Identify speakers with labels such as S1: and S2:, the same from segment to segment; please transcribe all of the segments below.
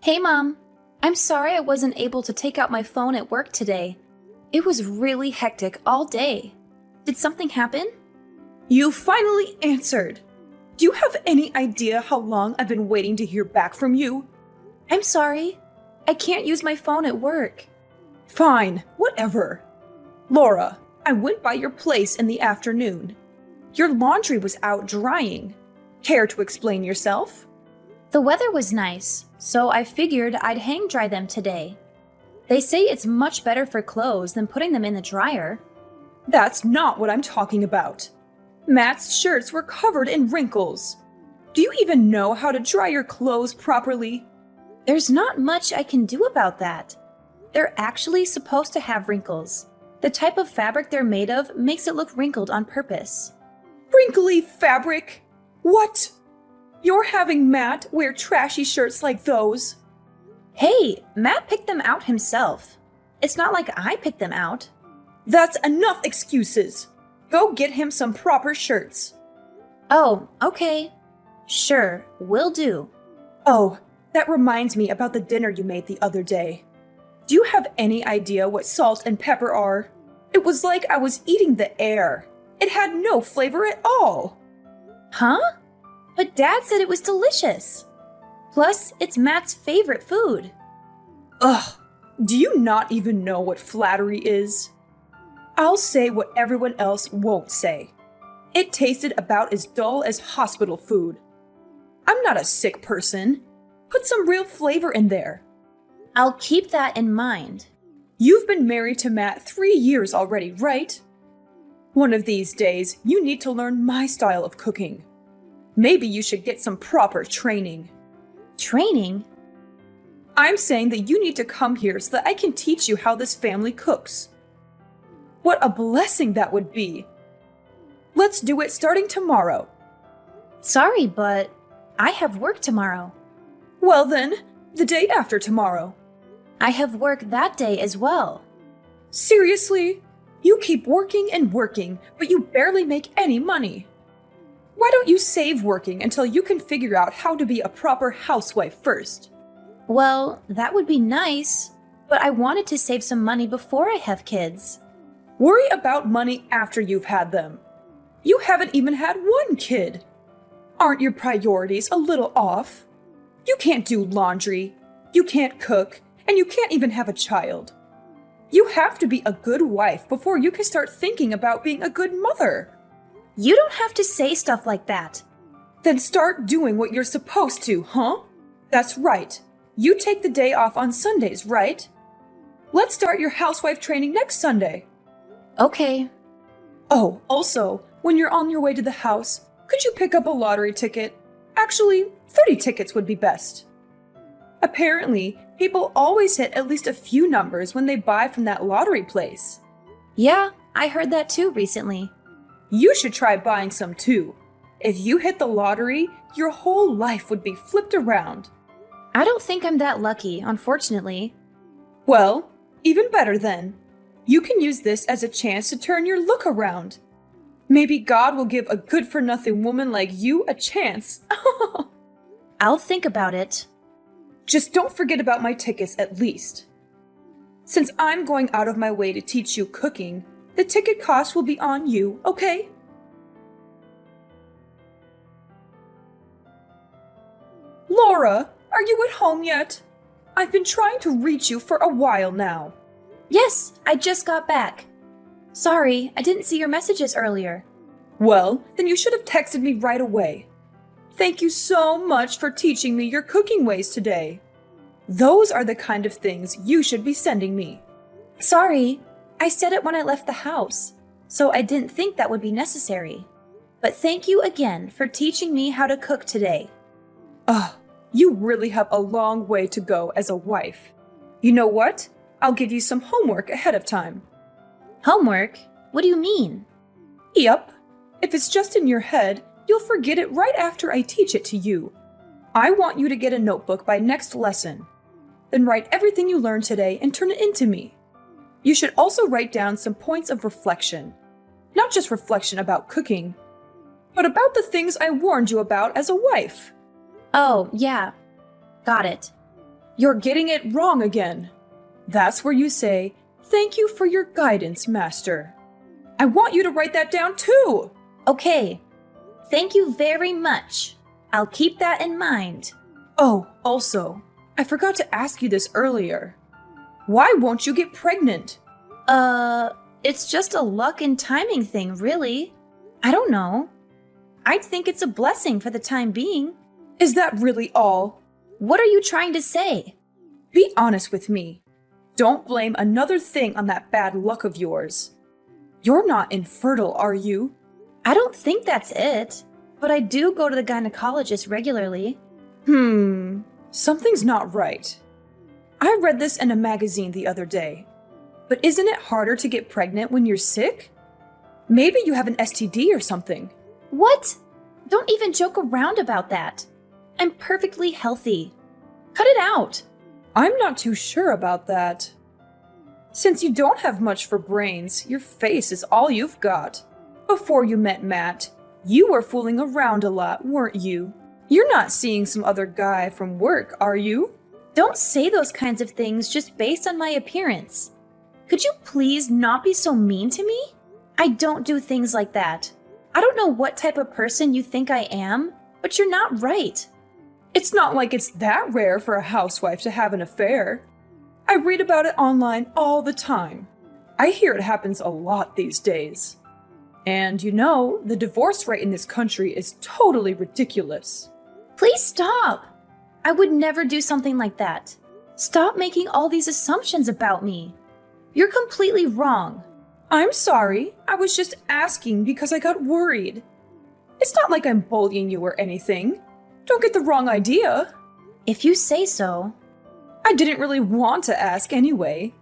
S1: Hey, Mom. I'm sorry I wasn't able to take out my phone at work today. It was really hectic all day. Did something happen?
S2: You finally answered! Do you have any idea how long I've been waiting to hear back from you?
S1: I'm sorry. I can't use my phone at work.
S2: Fine, whatever. Laura, I went by your place in the afternoon. Your laundry was out drying. Care to explain yourself?
S1: The weather was nice, so I figured I'd hang dry them today. They say it's much better for clothes than putting them in the dryer.
S2: That's not what I'm talking about. Matt's shirts were covered in wrinkles. Do you even know how to dry your clothes properly?
S1: There's not much I can do about that. They're actually supposed to have wrinkles. The type of fabric they're made of makes it look wrinkled on purpose.
S2: Wrinkly fabric? What? You're having Matt wear trashy shirts like those?
S1: Hey, Matt picked them out himself. It's not like I picked them out.
S2: That's enough excuses. Go get him some proper shirts.
S1: Oh, okay. Sure, will do.
S2: Oh, that reminds me about the dinner you made the other day. Do you have any idea what salt and pepper are? It was like I was eating the air. It had no flavor at all.
S1: Huh? But Dad said it was delicious. Plus, it's Matt's favorite food.
S2: Ugh, do you not even know what flattery is? I'll say what everyone else won't say. It tasted about as dull as hospital food. I'm not a sick person. Put some real flavor in there.
S1: I'll keep that in mind.
S2: You've been married to Matt 3 years already, right? One of these days, you need to learn my style of cooking. Maybe you should get some proper training.
S1: Training?
S2: I'm saying that you need to come here so that I can teach you how this family cooks. What a blessing that would be. Let's do it starting tomorrow.
S1: Sorry, but I have work tomorrow.
S2: Well then, the day after tomorrow.
S1: I have work that day as well.
S2: Seriously? You keep working and working, but you barely make any money. Why don't you save working until you can figure out how to be a proper housewife first?
S1: Well, that would be nice, but I wanted to save some money before I have kids.
S2: Worry about money after you've had them. You haven't even had one kid. Aren't your priorities a little off? You can't do laundry, you can't cook, and you can't even have a child. You have to be a good wife before you can start thinking about being a good mother.
S1: You don't have to say stuff like that.
S2: Then start doing what you're supposed to, huh? That's right. You take the day off on Sundays, right? Let's start your housewife training next Sunday.
S1: Okay.
S2: Oh, also, when you're on your way to the house, could you pick up a lottery ticket? Actually, 30 tickets would be best. Apparently, people always hit at least a few numbers when they buy from that lottery place.
S1: Yeah, I heard that too recently.
S2: You should try buying some too. If you hit the lottery, your whole life would be flipped around.
S1: I don't think I'm that lucky, unfortunately.
S2: Well, even better then. You can use this as a chance to turn your look around. Maybe God will give a good-for-nothing woman like you a chance.
S1: I'll think about it.
S2: Just don't forget about my tickets at least. Since I'm going out of my way to teach you cooking, the ticket cost will be on you, okay? Laura, are you at home yet? I've been trying to reach you for a while now.
S1: Yes, I just got back. Sorry, I didn't see your messages earlier.
S2: Well, then you should have texted me right away. Thank you so much for teaching me your cooking ways today. Those are the kind of things you should be sending me.
S1: Sorry, I said it when I left the house, so I didn't think that would be necessary. But thank you again for teaching me how to cook today.
S2: You really have a long way to go as a wife. You know what? I'll give you some homework ahead of time.
S1: Homework? What do you mean?
S2: Yep. If it's just in your head, you'll forget it right after I teach it to you. I want you to get a notebook by next lesson. Then write everything you learned today and turn it into me. You should also write down some points of reflection. Not just reflection about cooking, but about the things I warned you about as a wife.
S1: Oh, yeah. Got it.
S2: You're getting it wrong again. That's where you say, "Thank you for your guidance, Master." I want you to write that down too!
S1: Okay. Thank you very much. I'll keep that in mind.
S2: Oh, also, I forgot to ask you this earlier. Why won't you get pregnant?
S1: It's just a luck and timing thing, really. I don't know. I think it's a blessing for the time being.
S2: Is that really all?
S1: What are you trying to say?
S2: Be honest with me. Don't blame another thing on that bad luck of yours. You're not infertile, are you?
S1: I don't think that's it, but I do go to the gynecologist regularly.
S2: Something's not right. I read this in a magazine the other day. But isn't it harder to get pregnant when you're sick? Maybe you have an STD or something.
S1: What? Don't even joke around about that. I'm perfectly healthy. Cut it out.
S2: I'm not too sure about that. Since you don't have much for brains, your face is all you've got. Before you met Matt, you were fooling around a lot, weren't you? You're not seeing some other guy from work, are you?
S1: Don't say those kinds of things just based on my appearance. Could you please not be so mean to me? I don't do things like that. I don't know what type of person you think I am, but you're not right.
S2: It's not like it's that rare for a housewife to have an affair. I read about it online all the time. I hear it happens a lot these days. And you know, the divorce rate in this country is totally ridiculous.
S1: Please stop. I would never do something like that. Stop making all these assumptions about me. You're completely wrong.
S2: I'm sorry. I was just asking because I got worried. It's not like I'm bullying you or anything. Don't get the wrong idea.
S1: If you say so.
S2: I didn't really want to ask anyway.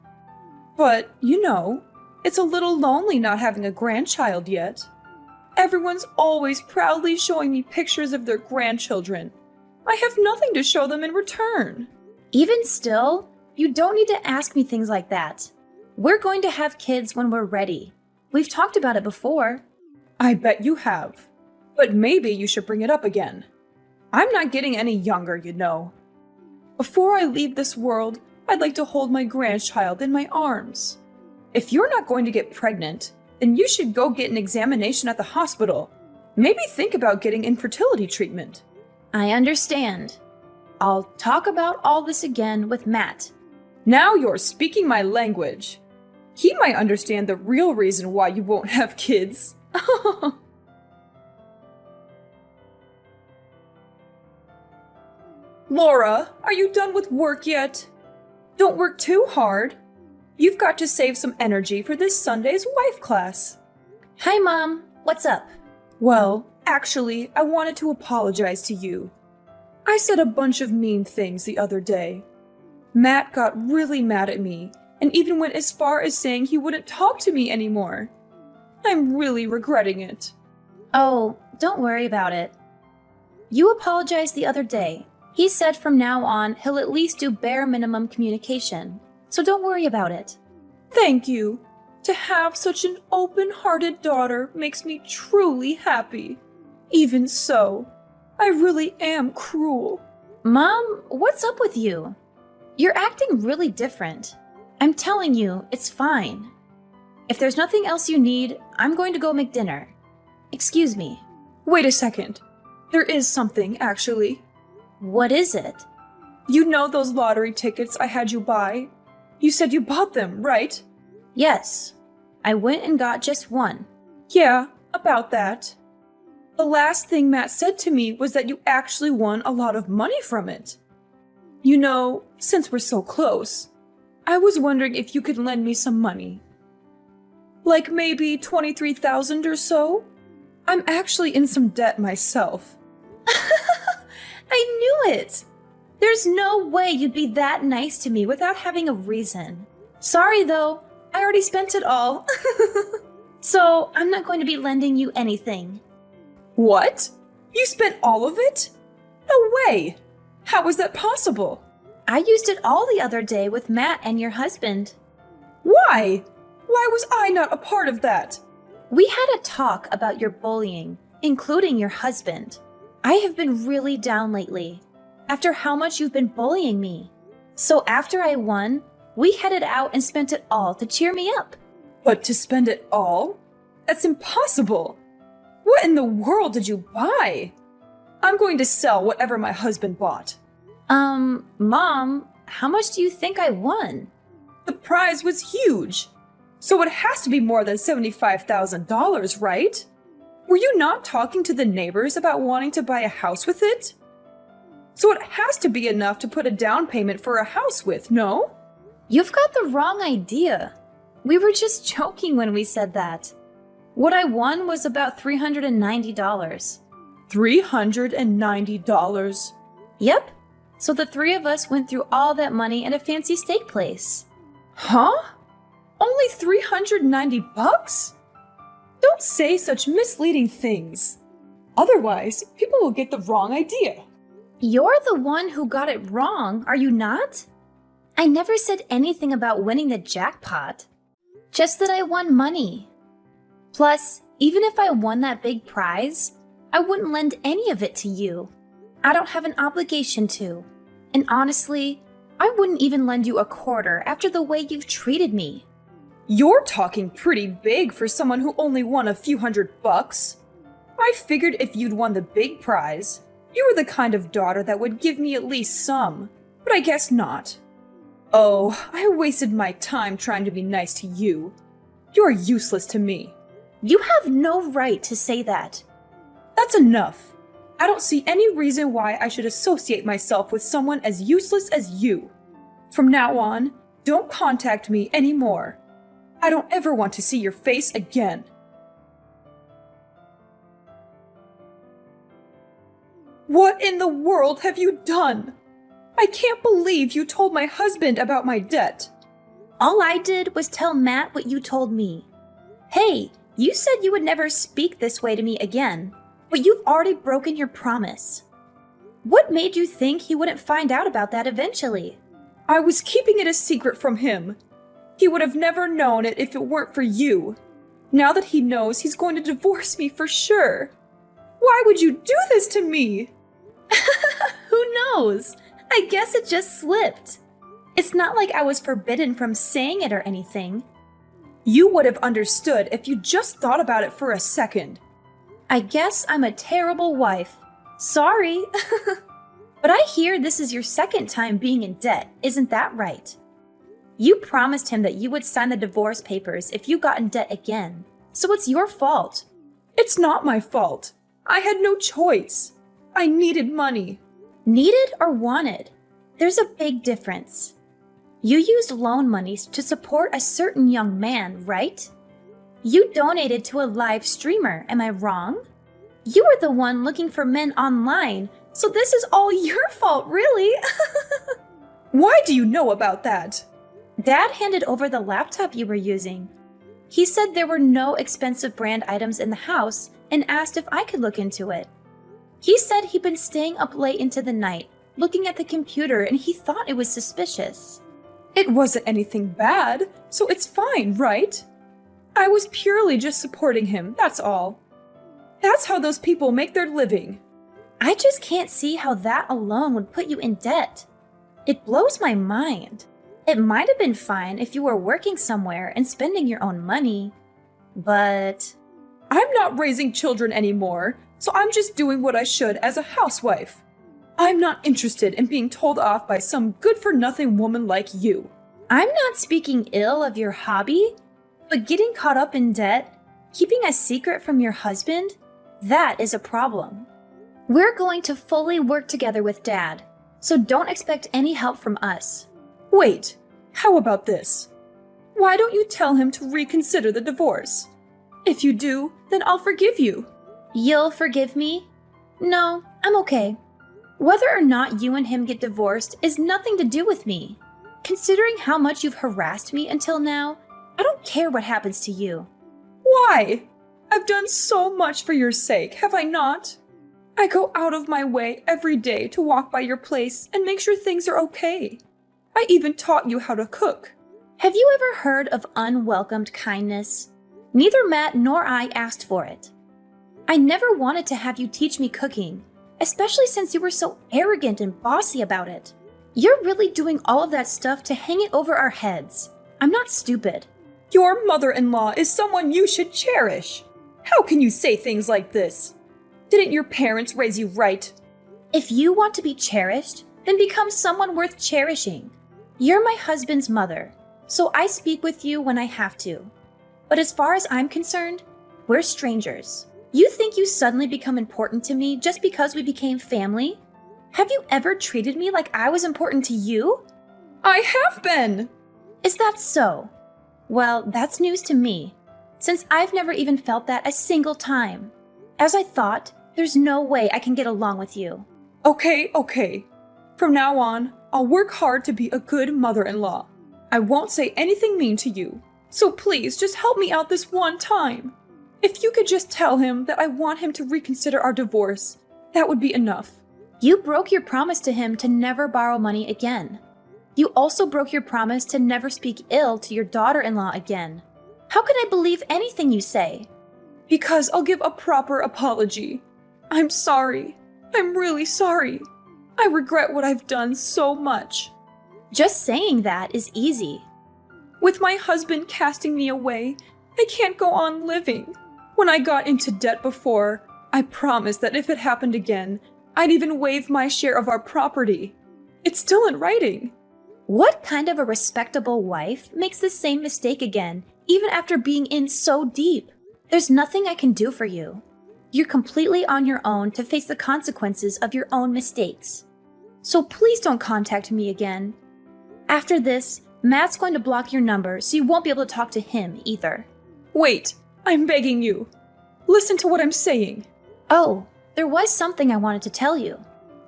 S2: But, you know, it's a little lonely not having a grandchild yet. Everyone's always proudly showing me pictures of their grandchildren. I have nothing to show them in return.
S1: Even still, you don't need to ask me things like that. We're going to have kids when we're ready. We've talked about it before.
S2: I bet you have. But maybe you should bring it up again. I'm not getting any younger, you know. Before I leave this world, I'd like to hold my grandchild in my arms. If you're not going to get pregnant, then you should go get an examination at the hospital. Maybe think about getting infertility treatment.
S1: I understand. I'll talk about all this again with Matt.
S2: Now you're speaking my language. He might understand the real reason why you won't have kids. Laura, are you done with work yet? Don't work too hard. You've got to save some energy for this Sunday's wife class.
S1: Hi, Mom. What's up?
S2: Well, actually, I wanted to apologize to you. I said a bunch of mean things the other day. Matt got really mad at me and even went as far as saying he wouldn't talk to me anymore. I'm really regretting it.
S1: Oh, don't worry about it. You apologized the other day. He said from now on he'll at least do bare minimum communication, so don't worry about it.
S2: Thank you. To have such an open-hearted daughter makes me truly happy. Even so, I really am cruel.
S1: Mom, what's up with you? You're acting really different. I'm telling you, it's fine. If there's nothing else you need, I'm going to go make dinner. Excuse me.
S2: Wait a second. There is something, actually.
S1: What is it?
S2: You know those lottery tickets I had you buy? You said you bought them, right?
S1: Yes. I went and got just one.
S2: Yeah, about that. The last thing Matt said to me was that you actually won a lot of money from it. You know, since we're so close, I was wondering if you could lend me some money. Like maybe 23,000 or so? I'm actually in some debt myself.
S1: I knew it! There's no way you'd be that nice to me without having a reason. Sorry though, I already spent it all. So I'm not going to be lending you anything.
S2: What? You spent all of it? No way! How was that possible?
S1: I used it all the other day with Matt and your husband.
S2: Why? Why was I not a part of that?
S1: We had a talk about your bullying, including your husband. I have been really down lately, after how much you've been bullying me. So after I won, we headed out and spent it all to cheer me up.
S2: But to spend it all? That's impossible! What in the world did you buy? I'm going to sell whatever my husband bought.
S1: Mom, how much do you think I won?
S2: The prize was huge. So it has to be more than $75,000, right? Were you not talking to the neighbors about wanting to buy a house with it? So it has to be enough to put a down payment for a house with, no?
S1: You've got the wrong idea. We were just joking when we said that. What I won was about $390.
S2: $390?
S1: Yep. So the three of us went through all that money at a fancy steak place.
S2: Huh? Only $390? Don't say such misleading things. Otherwise, people will get the wrong idea.
S1: You're the one who got it wrong, are you not? I never said anything about winning the jackpot. Just that I won money. Plus, even if I won that big prize, I wouldn't lend any of it to you. I don't have an obligation to. And honestly, I wouldn't even lend you a quarter after the way you've treated me.
S2: You're talking pretty big for someone who only won a few $100. I figured if you'd won the big prize, you were the kind of daughter that would give me at least some, but I guess not. Oh, I wasted my time trying to be nice to you. You're useless to me.
S1: You have no right to say that.
S2: That's enough. I don't see any reason why I should associate myself with someone as useless as you. From now on, don't contact me anymore. I don't ever want to see your face again. What in the world have you done? I can't believe you told my husband about my debt.
S1: All I did was tell Matt what you told me. Hey, you said you would never speak this way to me again, but you've already broken your promise. What made you think he wouldn't find out about that eventually?
S2: I was keeping it a secret from him. He would have never known it if it weren't for you. Now that he knows, he's going to divorce me for sure. Why would you do this to me?
S1: Who knows? I guess it just slipped. It's not like I was forbidden from saying it or anything.
S2: You would have understood if you just thought about it for a second.
S1: I guess I'm a terrible wife. Sorry. But I hear this is your second time being in debt, isn't that right? You promised him that you would sign the divorce papers if you got in debt again, so it's your fault.
S2: It's not my fault. I had no choice. I needed money.
S1: Needed or wanted? There's a big difference. You used loan monies to support a certain young man, right? You donated to a live streamer, am I wrong? You were the one looking for men online, so this is all your fault, really.
S2: Why do you know about that?
S1: Dad handed over the laptop you were using. He said there were no expensive brand items in the house and asked if I could look into it. He said he'd been staying up late into the night, looking at the computer, and he thought it was suspicious.
S2: It wasn't anything bad, so it's fine, right? I was purely just supporting him, that's all. That's how those people make their living.
S1: I just can't see how that alone would put you in debt. It blows my mind. It might have been fine if you were working somewhere and spending your own money, but...
S2: I'm not raising children anymore, so I'm just doing what I should as a housewife. I'm not interested in being told off by some good-for-nothing woman like you.
S1: I'm not speaking ill of your hobby, but getting caught up in debt, keeping a secret from your husband, that is a problem. We're going to fully work together with Dad, so don't expect any help from us.
S2: Wait, how about this? Why don't you tell him to reconsider the divorce? If you do, then I'll forgive you.
S1: You'll forgive me? No, I'm okay. Whether or not you and him get divorced is nothing to do with me. Considering how much you've harassed me until now, I don't care what happens to you.
S2: Why? I've done so much for your sake, have I not? I go out of my way every day to walk by your place and make sure things are okay. I even taught you how to cook.
S1: Have you ever heard of unwelcomed kindness? Neither Matt nor I asked for it. I never wanted to have you teach me cooking, especially since you were so arrogant and bossy about it. You're really doing all of that stuff to hang it over our heads. I'm not stupid.
S2: Your mother-in-law is someone you should cherish. How can you say things like this? Didn't your parents raise you right?
S1: If you want to be cherished, then become someone worth cherishing. You're my husband's mother, so I speak with you when I have to. But as far as I'm concerned, we're strangers. You think you suddenly become important to me just because we became family? Have you ever treated me like I was important to you?
S2: I have been!
S1: Is that so? Well, that's news to me, since I've never even felt that a single time. As I thought, there's no way I can get along with you.
S2: Okay. From now on, I'll work hard to be a good mother-in-law. I won't say anything mean to you, so please just help me out this one time. If you could just tell him that I want him to reconsider our divorce, that would be enough.
S1: You broke your promise to him to never borrow money again. You also broke your promise to never speak ill to your daughter-in-law again. How can I believe anything you say?
S2: Because I'll give a proper apology. I'm sorry. I'm really sorry. I regret what I've done so much.
S1: Just saying that is easy.
S2: With my husband casting me away, I can't go on living. When I got into debt before, I promised that if it happened again, I'd even waive my share of our property. It's still in writing.
S1: What kind of a respectable wife makes the same mistake again, even after being in so deep? There's nothing I can do for you. You're completely on your own to face the consequences of your own mistakes. So please don't contact me again. After this, Matt's going to block your number so you won't be able to talk to him either.
S2: Wait, I'm begging you. Listen to what I'm saying.
S1: Oh, there was something I wanted to tell you.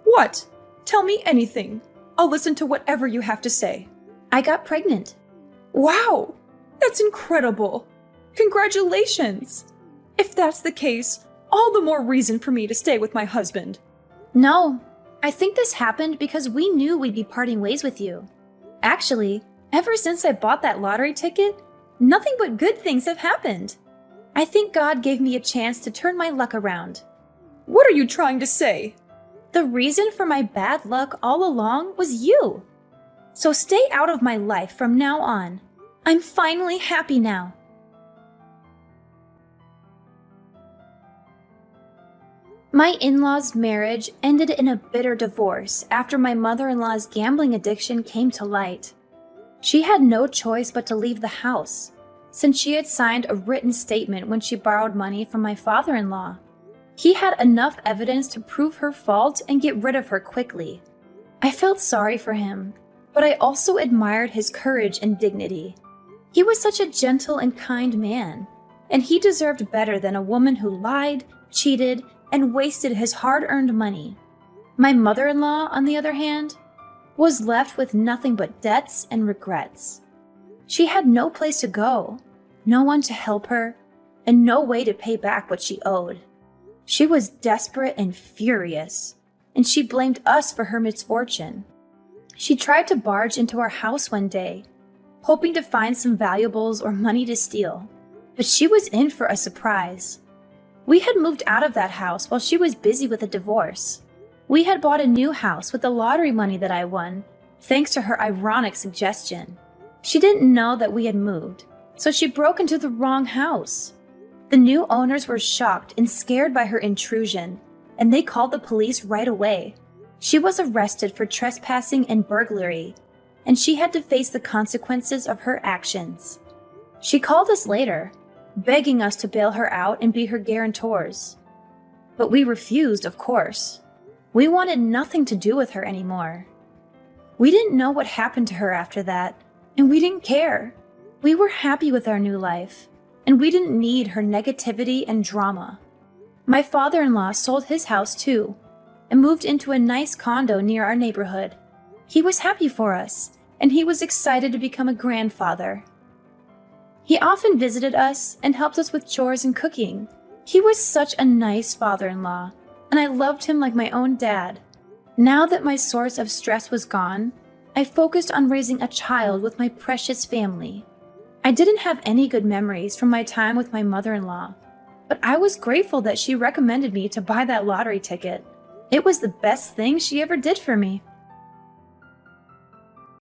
S2: What? Tell me anything. I'll listen to whatever you have to say.
S1: I got pregnant.
S2: Wow, that's incredible. Congratulations. If that's the case, all the more reason for me to stay with my husband.
S1: No, I think this happened because we knew we'd be parting ways with you. Actually, ever since I bought that lottery ticket, nothing but good things have happened. I think God gave me a chance to turn my luck around.
S2: What are you trying to say?
S1: The reason for my bad luck all along was you. So stay out of my life from now on. I'm finally happy now. My in-laws' marriage ended in a bitter divorce after my mother-in-law's gambling addiction came to light. She had no choice but to leave the house, since she had signed a written statement when she borrowed money from my father-in-law. He had enough evidence to prove her fault and get rid of her quickly. I felt sorry for him, but I also admired his courage and dignity. He was such a gentle and kind man, and he deserved better than a woman who lied, cheated, and wasted his hard-earned money. My mother-in-law, on the other hand, was left with nothing but debts and regrets. She had no place to go, no one to help her, and no way to pay back what she owed. She was desperate and furious, and she blamed us for her misfortune. She tried to barge into our house one day, hoping to find some valuables or money to steal, but she was in for a surprise. We had moved out of that house while she was busy with a divorce. We had bought a new house with the lottery money that I won, thanks to her ironic suggestion. She didn't know that we had moved, so she broke into the wrong house. The new owners were shocked and scared by her intrusion, and they called the police right away. She was arrested for trespassing and burglary, and she had to face the consequences of her actions. She called us later, begging us to bail her out and be her guarantors. But we refused, of course. We wanted nothing to do with her anymore. We didn't know what happened to her after that, and we didn't care. We were happy with our new life, and we didn't need her negativity and drama. My father-in-law sold his house too, and moved into a nice condo near our neighborhood. He was happy for us, and he was excited to become a grandfather. He often visited us and helped us with chores and cooking. He was such a nice father-in-law, and I loved him like my own dad. Now that my source of stress was gone, I focused on raising a child with my precious family. I didn't have any good memories from my time with my mother-in-law, but I was grateful that she recommended me to buy that lottery ticket. It was the best thing she ever did for me.